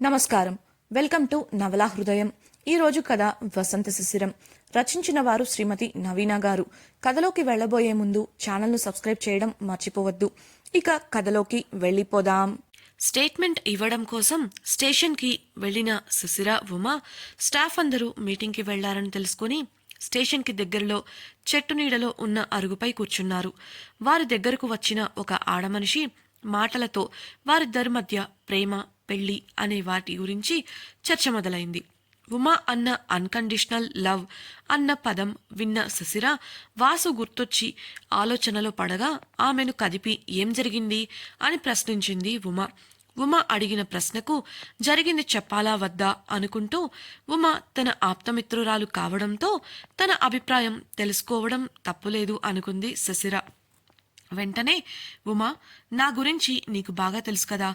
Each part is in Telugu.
నమస్కారం. వెల్కమ్ టు నవలా హృదయం. ఈరోజు కథ వసంత శిశిరం. రచించిన వారు శ్రీమతి నవీన గారు. కథలోకి వెళ్లబోయే ముందు ఛానల్ను సబ్స్క్రైబ్ చేయడం మర్చిపోవద్దు. ఇక కథలోకి వెళ్ళిపోదాం. స్టేట్మెంట్ ఇవ్వడం కోసం స్టేషన్కి వెళ్లిన శిశిర, ఉమా స్టాఫ్ అందరూ మీటింగ్కి వెళ్లారని తెలుసుకుని స్టేషన్కి దగ్గరలో చెట్టు నీడలో ఉన్న అరుగుపై కూర్చున్నారు. వారి దగ్గరకు వచ్చిన ఒక ఆడమనిషి మాటలతో వారిద్దరి మధ్య ప్రేమ, పెళ్లి అనే వాటి గురించి చర్చ మొదలైంది. ఉమా అన్న అన్కండిషనల్ లవ్ అన్న పదం విన్న శిశిర వాసు గుర్తొచ్చి ఆలోచనలో పడగా ఆమెను కదిపి ఏం జరిగింది అని ప్రశ్నించింది ఉమా. ఉమా అడిగిన ప్రశ్నకు జరిగింది చెప్పాలా వద్దా అనుకుంటూ ఉమా తన ఆప్తమిత్రురాలు కావడంతో తన అభిప్రాయం తెలుసుకోవడం తప్పులేదు అనుకుంది శిశిర. వెంటనే ఉమా, నా గురించి నీకు బాగా తెలుసు కదా,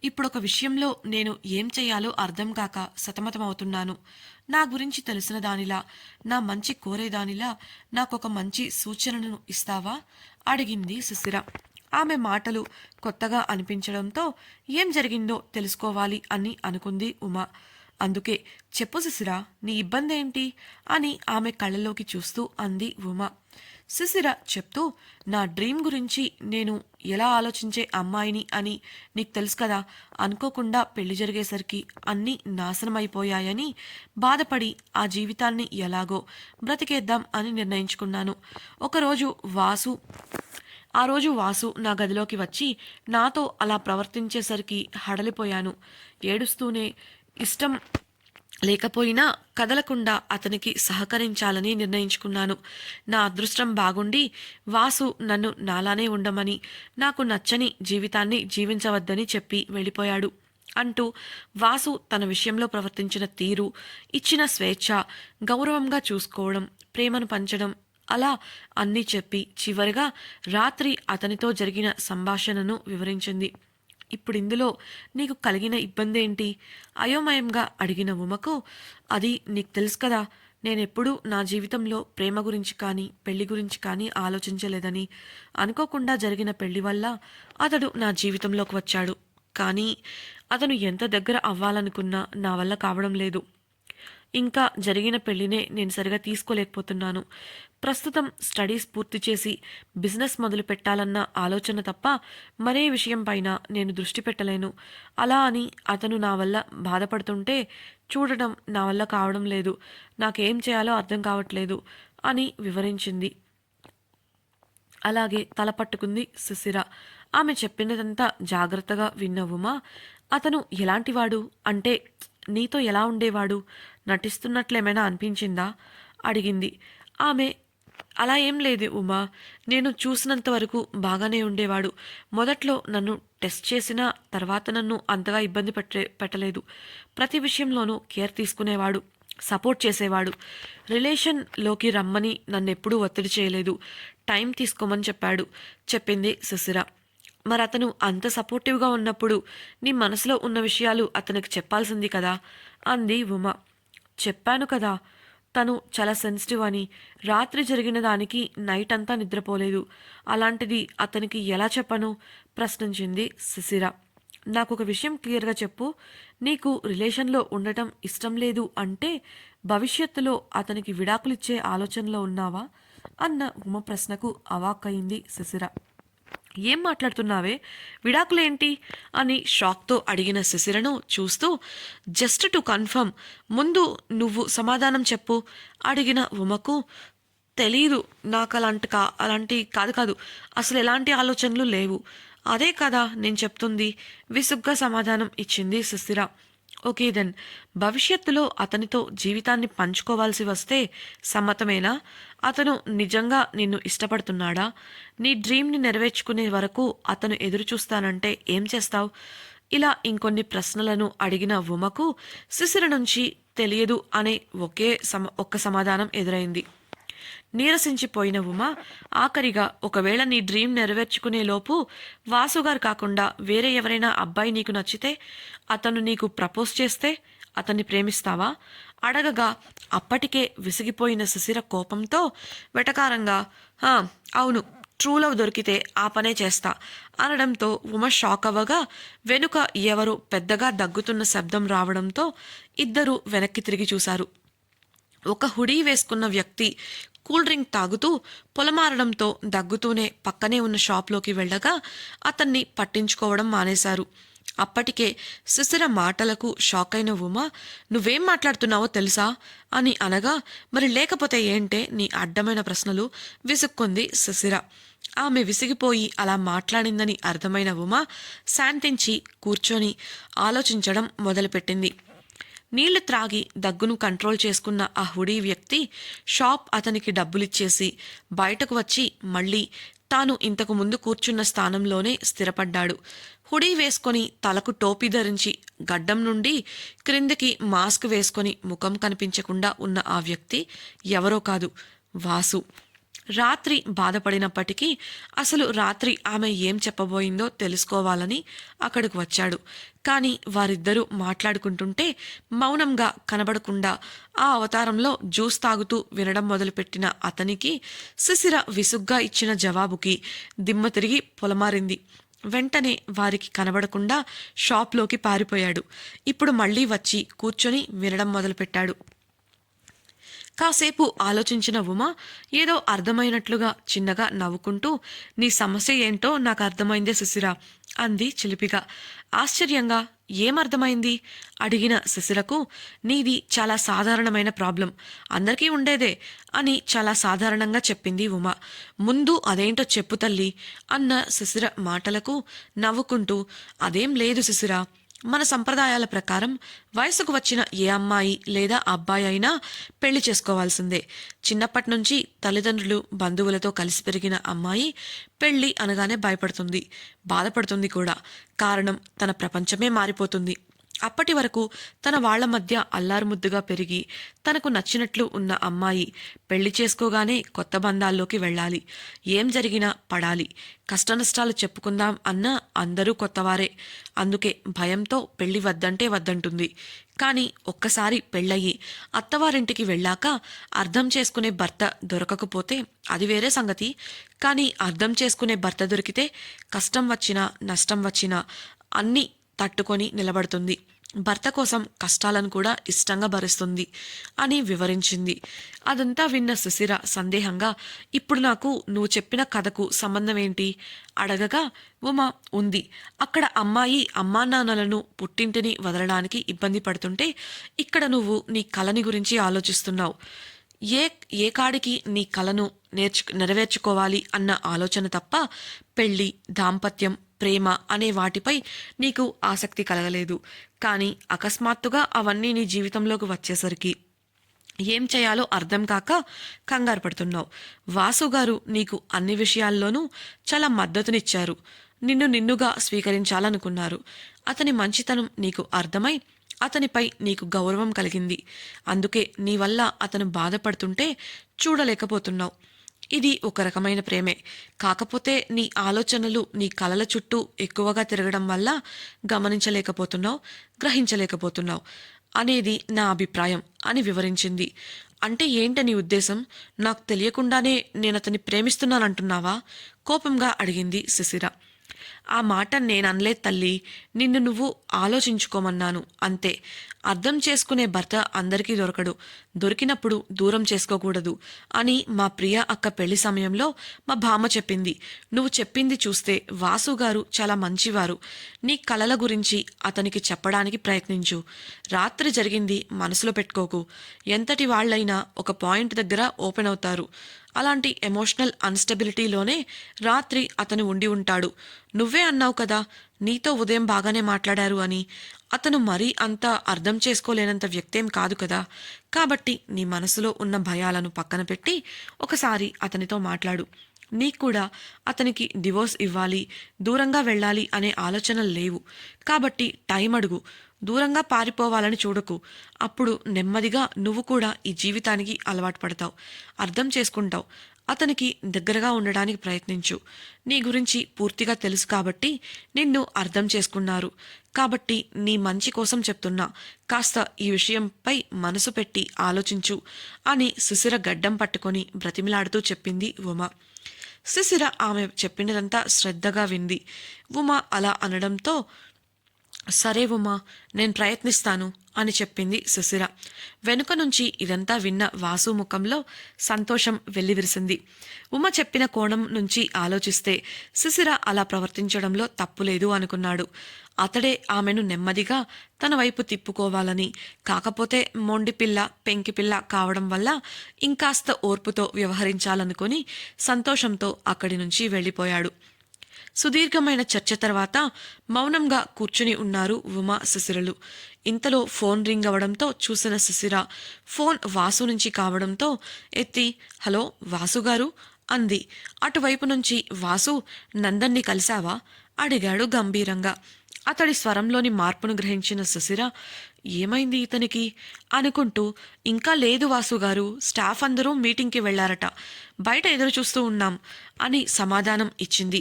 ఇప్పుడొక విషయంలో నేను ఏం చెయ్యాలో అర్థం కాక సతమతమవుతున్నాను. నా గురించి తెలిసిన దానిలా, నా మంచి కోరేదానిలా నాకొక మంచి సూచనను ఇస్తావా అడిగింది శిశిర. ఆమె మాటలు కొత్తగా అనిపించడంతో ఏం జరిగిందో తెలుసుకోవాలి అని అనుకుంది ఉమా. అందుకే చెప్పు శిశిర, నీ ఇబ్బంది ఏంటి అని ఆమె కళ్ళలోకి చూస్తూ అంది ఉమా. శిశిర చెప్తూ, నా డ్రీమ్ గురించి, నేను ఎలా ఆలోచించే అమ్మాయిని అని నీకు తెలుసు కదా, అనుకోకుండా పెళ్లి జరిగేసరికి అన్నీ నాశనమైపోయాయని బాధపడి ఆ జీవితాన్ని ఎలాగో బ్రతికేద్దాం అని నిర్ణయించుకున్నాను. ఆ రోజు వాసు నా గదిలోకి వచ్చి నాతో అలా ప్రవర్తించేసరికి హడలిపోయాను. ఏడుస్తూనే ఇష్టం లేకపోయినా కదలకుండా అతనికి సహకరించాలని నిర్ణయించుకున్నాను. నా అదృష్టం బాగుండి వాసు నన్ను నాలానే ఉండమని, నాకు నచ్చని జీవితాన్ని జీవించవద్దని చెప్పి వెళ్ళిపోయాడు అంటూ వాసు తన విషయంలో ప్రవర్తించిన తీరు, ఇచ్చిన స్వేచ్ఛ, గౌరవంగా చూసుకోవడం, ప్రేమను పంచడం, అలా అన్నీ చెప్పి చివరిగా రాత్రి అతనితో జరిగిన సంభాషణను వివరించింది. ఇప్పుడిందులో నీకు కలిగిన ఇబ్బంది ఏంటి అయోమయంగా అడిగిన ఉమకు, అది నీకు తెలుసు కదా, నేనెప్పుడూ నా జీవితంలో ప్రేమ గురించి కానీ పెళ్లి గురించి కానీ ఆలోచించలేదని. అనుకోకుండా జరిగిన పెళ్లి వల్ల అతడు నా జీవితంలోకి వచ్చాడు. కానీ అతను ఎంత దగ్గర అవ్వాలనుకున్నా నా వల్ల కావడం లేదు. ఇంకా జరిగిన పెళ్లినే నేను సరిగా తీసుకోలేకపోతున్నాను. ప్రస్తుతం స్టడీస్ పూర్తి చేసి బిజినెస్ మొదలు పెట్టాలన్న ఆలోచన తప్ప మరే విషయం పైన నేను దృష్టి పెట్టలేను. అలా అని అతను నా వల్ల బాధపడుతుంటే చూడడం నా వల్ల కావడం లేదు. నాకేం చేయాలో అర్థం కావట్లేదు అని వివరించింది. అలాగే తల పట్టుకుంది శిశిర. ఆమె చెప్పినదంతా జాగ్రత్తగా విన్న ఉమా, అతను ఎలాంటివాడు అంటే నీతో ఎలా ఉండేవాడు, నటిస్తున్నట్లేమైనా అనిపించిందా అడిగింది. ఆమె అలా ఏం లేదు ఉమా, నేను చూసినంత వరకు బాగానే ఉండేవాడు. మొదట్లో నన్ను టెస్ట్ చేసిన తర్వాత నన్ను అంతగా ఇబ్బంది పెట్టలేదు. ప్రతి విషయంలోనూ కేర్ తీసుకునేవాడు, సపోర్ట్ చేసేవాడు. రిలేషన్లోకి రమ్మని నన్నెప్పుడూ ఒత్తిడి చేయలేదు, టైం తీసుకోమని చెప్పింది శిశిర. మరి అతను అంత సపోర్టివ్గా ఉన్నప్పుడు నీ మనసులో ఉన్న విషయాలు అతనికి చెప్పాల్సింది కదా అంది ఉమ. చెప్పాను కదా, తను చాలా సెన్సిటివ్ అని. రాత్రి జరిగిన దానికి నైట్ అంతా నిద్రపోలేదు. అలాంటిది అతనికి ఎలా చెప్పను ప్రశ్నించింది శిశిర. నాకు ఒక విషయం క్లియర్గా చెప్పు, నీకు రిలేషన్లో ఉండటం ఇష్టం లేదు అంటే భవిష్యత్తులో అతనికి విడాకులిచ్చే ఆలోచనలో ఉన్నావా అన్న ఉమ ప్రశ్నకు అవాక్కయింది శిశిర. ఏం మాట్లాడుతున్నావే, విడాకులేంటి అని షాక్తో అడిగిన శిశిరను చూస్తూ, జస్ట్ టు కన్ఫర్మ్, ముందు నువ్వు సమాధానం చెప్పు అడిగిన ఉమకు, తెలీదు నాకు అలాంటి కాదు అసలు ఎలాంటి ఆలోచనలు లేవు. అదే కదా నేను చెప్తుంది విసుగ్గా సమాధానం ఇచ్చింది శిశిర. ఓకే దెన్, భవిష్యత్తులో అతనితో జీవితాన్ని పంచుకోవాల్సి వస్తే సమ్మతమేనా? అతను నిజంగా నిన్ను ఇష్టపడుతున్నాడా? నీ డ్రీమ్ని నెరవేర్చుకునే వరకు అతను ఎదురు చూస్తానంటే ఏం చేస్తావు? ఇలా ఇంకొన్ని ప్రశ్నలను అడిగిన ఉమకు శిశిర నుంచి తెలియదు అనే ఒక్క సమాధానం ఎదురైంది. నీరసించిపోయిన ఉమ ఆఖరిగా, ఒకవేళ నీ డ్రీమ్ నెరవేర్చుకునే లోపు వాసుగారు కాకుండా వేరే ఎవరైనా అబ్బాయి నీకు నచ్చితే, అతను నీకు ప్రపోజ్ చేస్తే అతన్ని ప్రేమిస్తావా అడగగా, అప్పటికే విసిగిపోయిన శిశిర కోపంతో వెటకారంగా, అవును ట్రూ లవ్ దొరికితే ఆ పనే చేస్తా అనడంతో ఉమ షాక్ అవ్వగా వెనుక ఎవరో పెద్దగా దగ్గుతున్న శబ్దం రావడంతో ఇద్దరూ వెనక్కి తిరిగి చూశారు. ఒక హుడీ వేసుకున్న వ్యక్తి కూల్ డ్రింక్ తాగుతూ పొలమారడంతో దగ్గుతూనే పక్కనే ఉన్న షాప్లోకి వెళ్ళగా అతన్ని పట్టించుకోవడం మానేశారు. అప్పటికే శిశిర మాటలకు షాక్ అయిన ఉమ, నువ్వేం మాట్లాడుతున్నావో తెలుసా అని అనగా, మరి లేకపోతే ఏంటే నీ అడ్డమైన ప్రశ్నలు విసుక్కుంది శిశిర. ఆమె విసిగిపోయి అలా మాట్లాడిందని అర్థమైన ఉమ శాంతించి కూర్చొని ఆలోచించడం మొదలుపెట్టింది. నీళ్లు త్రాగి దగ్గును కంట్రోల్ చేసుకున్న ఆ హుడీ వ్యక్తి షాప్ అతనికి డబ్బులిచ్చేసి బయటకు వచ్చి మళ్ళీ తాను ఇంతకు ముందు కూర్చున్న స్థానంలోనే స్థిరపడ్డాడు. హుడీ వేసుకొని తలకు టోపీ ధరించి గడ్డం నుండి క్రిందికి మాస్క్ వేసుకొని ముఖం కనిపించకుండా ఉన్న ఆ వ్యక్తి ఎవరో కాదు, వాసు. రాత్రి బాధపడినప్పటికీ అసలు రాత్రి ఆమె ఏం చెప్పబోయిందో తెలుసుకోవాలని అక్కడికి వచ్చాడు. కానీ వారిద్దరూ మాట్లాడుకుంటుంటే మౌనంగా కనబడకుండా ఆ అవతారంలో జ్యూస్ తాగుతూ వినడం మొదలుపెట్టిన అతనికి శిశిర విసుగ్గా ఇచ్చిన జవాబుకి దిమ్మ తిరిగి పొలమారింది. వెంటనే వారికి కనబడకుండా షాప్లోకి పారిపోయాడు. ఇప్పుడు మళ్ళీ వచ్చి కూర్చొని వినడం మొదలుపెట్టాడు. కాసేపు ఆలోచించిన ఉమ ఏదో అర్థమైనట్లుగా చిన్నగా నవ్వుకుంటూ, నీ సమస్య ఏంటో నాకు అర్థమైందే శిశిర అంది చిలిపిగా. ఆశ్చర్యంగా, ఏమర్థమైంది అడిగిన శిశిరకు, నీది చాలా సాధారణమైన ప్రాబ్లం, అందరికీ ఉండేదే అని చాలా సాధారణంగా చెప్పింది ఉమ. ముందు అదేంటో చెప్పు తల్లి అన్న శిశిర మాటలకు నవ్వుకుంటూ, అదేం లేదు శిశిర, మన సంప్రదాయాల ప్రకారం వయసుకు వచ్చిన ఏ అమ్మాయి లేదా అబ్బాయి అయినా పెళ్లి చేసుకోవాల్సిందే. చిన్నప్పటి నుంచి తల్లిదండ్రులు బంధువులతో కలిసి పెరిగిన అమ్మాయి పెళ్లి అనగానే భయపడుతుంది, బాధపడుతుంది కూడా. కారణం, తన ప్రపంచమే మారిపోతుంది. అప్పటి వరకు తన వాళ్ల మధ్య అల్లారుముద్దుగా పెరిగి తనకు నచ్చినట్లు ఉన్న అమ్మాయి పెళ్లి చేసుకోగానే కొత్త బంధాల్లోకి వెళ్ళాలి. ఏం జరిగినా పడాలి. కష్టనష్టాలు చెప్పుకుందాం అన్న అందరూ కొత్తవారే. అందుకే భయంతో పెళ్లి వద్దంటే వద్దంటుంది. కానీ ఒక్కసారి పెళ్ళయి అత్తవారింటికి వెళ్ళాక అర్థం చేసుకునే భర్త దొరకకపోతే అది వేరే సంగతి. కానీ అర్థం చేసుకునే భర్త దొరికితే కష్టం వచ్చినా నష్టం వచ్చినా అన్నీ తట్టుకొని నిలబడుతుంది. భర్త కోసం కష్టాలను కూడా ఇష్టంగా భరిస్తుంది అని వివరించింది. అదంతా విన్న శిశిర సందేహంగా, ఇప్పుడు నాకు నువ్వు చెప్పిన కథకు సంబంధం ఏంటి అడగగా, ఉమ ఉంది. అక్కడ అమ్మాయి అమ్మానాన్నలను పుట్టింటిని వదలడానికి ఇబ్బంది పడుతుంటే ఇక్కడ నువ్వు నీ కలని గురించి ఆలోచిస్తున్నావు. ఏ కాడికి నీ కలను నెరవేర్చుకోవాలి అన్న ఆలోచన తప్ప పెళ్ళి, దాంపత్యం, ప్రేమ అనే వాటిపై నీకు ఆసక్తి కలగలేదు. కానీ అకస్మాత్తుగా అవన్నీ నీ జీవితంలోకి వచ్చేసరికి ఏం చేయాలో అర్థం కాక కంగారు పడుతున్నావు. వాసుగారు నీకు అన్ని విషయాల్లోనూ చాలా మద్దతునిచ్చారు. నిన్నుగా స్వీకరించాలనుకున్నారు. అతని మంచితనం నీకు అర్థమై అతనిపై నీకు గౌరవం కలిగింది. అందుకే నీ వల్ల అతను బాధపడుతుంటే చూడలేకపోతున్నావు. ఇది ఒక రకమైన ప్రేమే. కాకపోతే నీ ఆలోచనలు నీ కలల చుట్టూ ఎక్కువగా తిరగడం వల్ల గమనించలేకపోతున్నావు, గ్రహించలేకపోతున్నావు అనేది నా అభిప్రాయం అని వివరించింది. అంటే ఏంటని ఉద్దేశం? నాకు తెలియకుండానే నేను అతన్ని ప్రేమిస్తున్నానంటున్నావా? కోపంగా అడిగింది శిశిర. ఆ మాట నేననలేదు తల్లి, నిన్ను నువ్వు ఆలోచించుకోమన్నాను అంతే. అర్థం చేసుకునే భర్త అందరికీ దొరకడు. దొరికినప్పుడు దూరం చేసుకోకూడదు అని మా ప్రియ అక్క పెళ్లి సమయంలో మా బామ్మ చెప్పింది. నువ్వు చెప్పింది చూస్తే వాసుగారు చాలా మంచివారు. నీ కలల గురించి అతనికి చెప్పడానికి ప్రయత్నించు. రాత్రి జరిగింది మనసులో పెట్టుకోకు. ఎంతటి వాళ్ళైనా ఒక పాయింట్ దగ్గర ఓపెన్ అవుతారు. అలాంటి ఎమోషనల్ అన్స్టెబిలిటీలోనే రాత్రి అతను ఉండి ఉంటాడు. నువ్వే అన్నావు కదా నీతో ఉదయం బాగానే మాట్లాడారు అని. అతను మరీ అంత అర్థం చేసుకోలేనంత వ్యక్తేం కాదు కదా. కాబట్టి నీ మనసులో ఉన్న భయాలను పక్కన పెట్టి ఒకసారి అతనితో మాట్లాడు. నీకు కూడా అతనికి డివోర్స్ ఇవ్వాలి, దూరంగా వెళ్ళాలి అనే ఆలోచనలు లేవు. కాబట్టి టైం అడుగు. దూరంగా పారిపోవాలని చూడకు. అప్పుడు నెమ్మదిగా నువ్వు కూడా ఈ జీవితానికి అలవాటు పడతావు, అర్థం చేసుకుంటావు. అతనికి దగ్గరగా ఉండడానికి ప్రయత్నించు. నీ గురించి పూర్తిగా తెలుసు కాబట్టి నిన్ను అర్థం చేసుకున్నారు. కాబట్టి నీ మంచి కోసం చెప్తున్నా, కాస్త ఈ విషయంపై మనసు పెట్టి ఆలోచించు అని శిశిర గడ్డం పట్టుకొని బ్రతిమిలాడుతూ చెప్పింది ఉమ. శిశిర ఆమె చెప్పినదంతా శ్రద్ధగా వింది. ఉమా అలా అనడంతో సరే ఉమా, నేను ప్రయత్నిస్తాను అని చెప్పింది శిశిర. వెనుక నుంచి ఇదంతా విన్న వాసు ముఖంలో సంతోషం వెల్లివిరిసింది. ఉమ చెప్పిన కోణం నుంచి ఆలోచిస్తే శిశిర అలా ప్రవర్తించడంలో తప్పులేదు అనుకున్నాడు. అతడే ఆమెను నెమ్మదిగా తన వైపు తిప్పుకోవాలని, కాకపోతే మొండిపిల్ల పెంకిపిల్ల కావడం వల్ల ఇంకాస్త ఓర్పుతో వ్యవహరించాలనుకుని సంతోషంతో అక్కడి నుంచి వెళ్ళిపోయాడు. సుదీర్ఘమైన చర్చ తర్వాత మౌనంగా కూర్చుని ఉన్నారు ఉమా శిశిరలు. ఇంతలో ఫోన్ రింగ్ అవడంతో చూసిన శిశిర ఫోన్ వాసు నుంచి కావడంతో ఎత్తి హలో వాసుగారు అంది. అటువైపు నుంచి వాసు నందన్ని కలిశావా అడిగాడు గంభీరంగా. అతడి స్వరంలోని మార్పును గ్రహించిన శిశిర ఏమైంది ఇతనికి అనుకుంటూ ఇంకా లేదు వాసుగారు, స్టాఫ్ అందరూ మీటింగ్కి వెళ్లారట, బయట ఎదురు చూస్తూ ఉన్నాం అని సమాధానం ఇచ్చింది.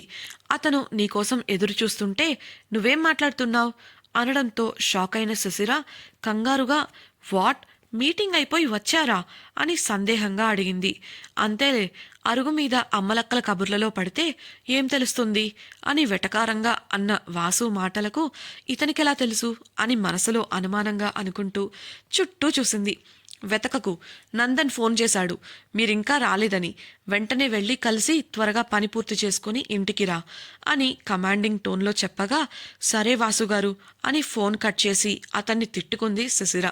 అతను నీకోసం ఎదురు చూస్తుంటే నువ్వేం మాట్లాడుతున్నావు అనడంతో షాక్ అయిన శిశిర కంగారుగా వాట్, మీటింగ్ అయిపోయి వచ్చారా అని సందేహంగా అడిగింది. అంతేలే, అరుగు మీద అమ్మలక్కల కబుర్లలో పడితే ఏం తెలుస్తుంది అని వెటకారంగా అన్న వాసు మాటలకు ఇతనికెలా తెలుసు అని మనసులో అనుమానంగా అనుకుంటూ చుట్టూ చూసింది. వెతకకు, నందన్ ఫోన్ చేశాడు, మీరింకా రాలేదని, వెంటనే వెళ్ళి కలిసి త్వరగా పని పూర్తి చేసుకుని ఇంటికి రా అని కమాండింగ్ టోన్లో చెప్పగా సరే వాసుగారు అని ఫోన్ కట్ చేసి అతన్ని తిట్టుకుంది శిశిర.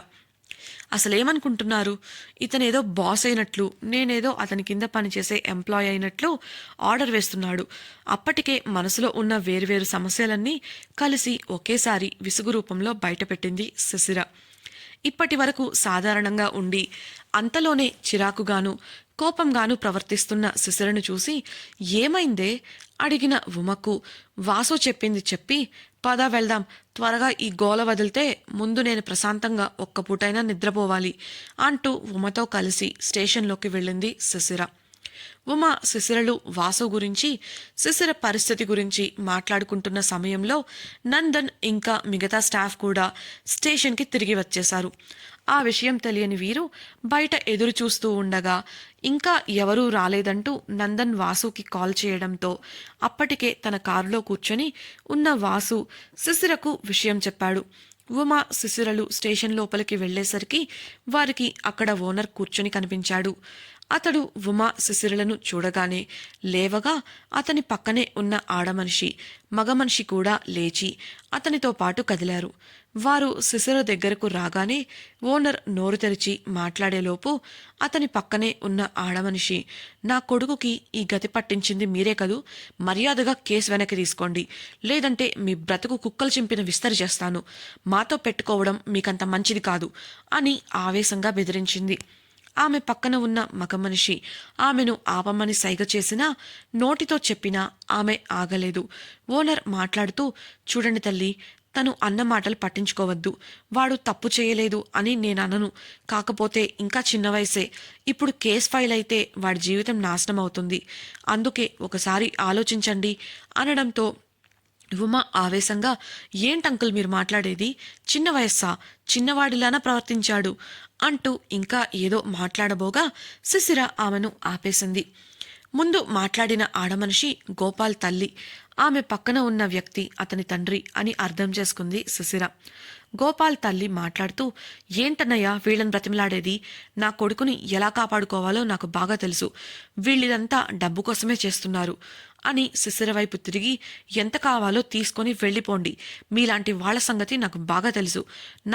అసలేమనుకుంటున్నారు, ఇతనేదో బాస్ అయినట్లు, నేనేదో అతని కింద పనిచేసే ఎంప్లాయ్ అయినట్లు ఆర్డర్ వేస్తున్నాడు. అప్పటికే మనసులో ఉన్న వేర్వేరు సమస్యలన్నీ కలిసి ఒకేసారి విసుగు రూపంలో బయటపెట్టింది శిశిర. ఇప్పటి వరకు సాధారణంగా ఉండి అంతలోనే చిరాకుగాను కోపంగాను ప్రవర్తిస్తున్న శిశిరను చూసి ఏమైందే అడిగిన ఉమకు వాసు చెప్పింది చెప్పి పద వెళ్దాం, త్వరగా ఈ గోల వదిలితే ముందు నేను ప్రశాంతంగా ఒక్క పూటైనా నిద్రపోవాలి అంటూ ఉమతో కలిసి స్టేషన్లోకి వెళ్ళింది శిశిర. ఉమ శిశిరలు వాసు గురించి, శిశిర పరిస్థితి గురించి మాట్లాడుకుంటున్న సమయంలో నందన్ ఇంకా మిగతా స్టాఫ్ కూడా స్టేషన్కి తిరిగి వచ్చేశారు. ఆ విషయం తెలియని వీరు బయట ఎదురు చూస్తూ ఉండగా ఇంకా ఎవరూ రాలేదంటూ నందన్ వాసుకి కాల్ చేయడంతో అప్పటికే తన కారులో కూర్చొని ఉన్న వాసు శిశిరకు విషయం చెప్పాడు. ఉమ శిశిరలు స్టేషన్ లోపలికి వెళ్లేసరికి వారికి అక్కడ ఓనర్ కూర్చొని కనిపించాడు. అతడు ఉమ శిశిరలను చూడగానే లేవగా అతని పక్కనే ఉన్న ఆడమనిషి మగమనిషి కూడా లేచి అతనితో పాటు కదిలారు. వారు శిశిర దగ్గరకు రాగానే ఓనర్ నోరు తెరిచి మాట్లాడేలోపు అతని పక్కనే ఉన్న ఆడమనిషి నా కొడుకుకి ఈ గతి పట్టించింది మీరే కదూ, మర్యాదగా కేసు వెనక్కి తీసుకోండి, లేదంటే మీ బ్రతుకు కుక్కలు చింపిన విస్తరి చేస్తాను, మాతో పెట్టుకోవడం మీకంత మంచిది కాదు అని ఆవేశంగా బెదిరించింది. ఆమె పక్కన ఉన్న మగమనిషి ఆమెను ఆపమని సైగ చేసినా నోటితో చెప్పినా ఆమె ఆగలేదు. ఓనర్ మాట్లాడుతూ చూడండి తల్లి, తను అన్న మాటలు పట్టించుకోవద్దు, వాడు తప్పు చేయలేదు అని నేననను, కాకపోతే ఇంకా చిన్న వయసే, ఇప్పుడు కేస్ ఫైల్ అయితే వాడి జీవితం నాశనం అవుతుంది, అందుకే ఒకసారి ఆలోచించండి అనడంతో ఉమ ఆవేశంగా ఏంటంకుల్ మీరు మాట్లాడేది, చిన్న వయస్సా, చిన్నవాడిలానా ప్రవర్తించాడు అంటూ ఇంకా ఏదో మాట్లాడబోగా శిశిర ఆమెను ఆపేసింది. ముందు మాట్లాడిన ఆడమనిషి గోపాల్ తల్లి, ఆమె పక్కన ఉన్న వ్యక్తి అతని తండ్రి అని అర్థం చేసుకుంది శిశిర. గోపాల్ తల్లి మాట్లాడుతూ ఏంటన్నయ్య వీళ్ళని బ్రతిమలాడేది, నా కొడుకుని ఎలా కాపాడుకోవాలో నాకు బాగా తెలుసు, వీళ్ళిదంతా డబ్బు కోసమే చేస్తున్నారు అని శిశిర వైపు తిరిగి ఎంత కావాలో తీసుకొని వెళ్ళిపోండి, మీలాంటి వాళ్ల సంగతి నాకు బాగా తెలుసు,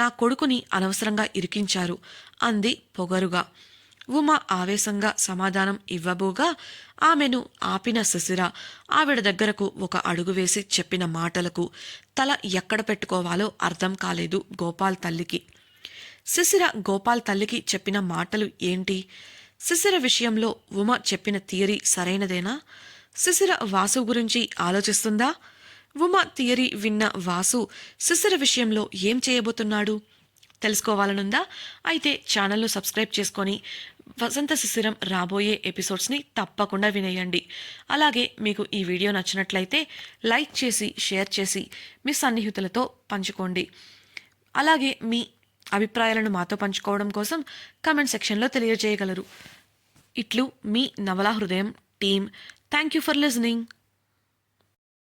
నా కొడుకుని అనవసరంగా ఇరికించారు అంది పొగరుగా. ఉమ ఆవేశంగా సమాధానం ఇవ్వబోగా ఆమెను ఆపిన శిశిర ఆవిడ దగ్గరకు ఒక అడుగు వేసి చెప్పిన మాటలకు తల ఎక్కడ పెట్టుకోవాలో అర్థం కాలేదు గోపాల్ తల్లికి. శిశిర గోపాల్ తల్లికి చెప్పిన మాటలు ఏంటి? శిశిర విషయంలో ఉమ చెప్పిన థియరీ సరైనదేనా? శిశిర వాసు గురించి ఆలోచిస్తుందా? ఉమ థియరీ విన్న వాసు శిశిర విషయంలో ఏం చేయబోతున్నాడు తెలుసుకోవాలనుందా? అయితే ఛానల్ను సబ్స్క్రైబ్ చేసుకొని వసంత శిశిరం రాబోయే ఎపిసోడ్స్ని తప్పకుండా వినేయండి. అలాగే మీకు ఈ వీడియో నచ్చినట్లయితే లైక్ చేసి షేర్ చేసి మీ సన్నిహితులతో పంచుకోండి. అలాగే మీ అభిప్రాయాలను మాతో పంచుకోవడం కోసం కామెంట్ సెక్షన్లో తెలియజేయగలరు. ఇట్లు మీ నవలా హృదయం team. Thank you for listening.